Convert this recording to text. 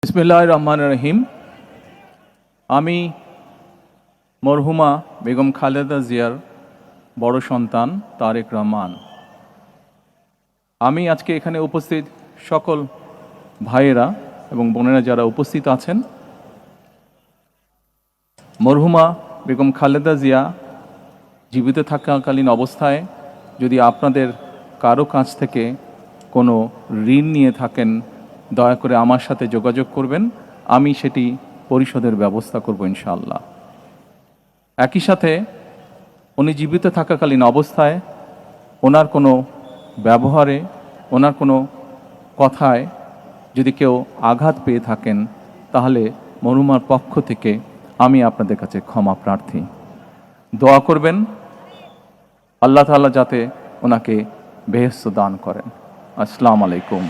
বিসমিল্লাহির রহমানির রহিম। আমি মরহুমা বেগম খালেদা জিয়ার বড় সন্তান তারেক রহমান। আমি আজকে এখানে উপস্থিত সকল ভাইয়েরা এবং বোনেরা যারা উপস্থিত আছেন, মরহুমা বেগম খালেদা জিয়া জীবিত থাকাকালীন অবস্থায় যদি আপনাদের কারো কাছ থেকে কোনো ঋণ নিয়ে থাকেন, দয়া করে আমার সাথে যোগাযোগ করবেন, আমি সেটি পরিশোধের ব্যবস্থা করব ইনশাআল্লাহ। একই সাথে উনি জীবিত থাকাকালীন অবস্থায় ওনার কোনো ব্যবহারে, ওনার কোনো কথায় যদি কেউ আঘাত পেয়ে থাকেন, তাহলে মরহুমার পক্ষ থেকে আমি আপনাদের কাছে ক্ষমা প্রার্থী। দোয়া করবেন আল্লাহ তাআলা যাতে ওনাকে বেহেশত দান করেন। আসসালামু আলাইকুম।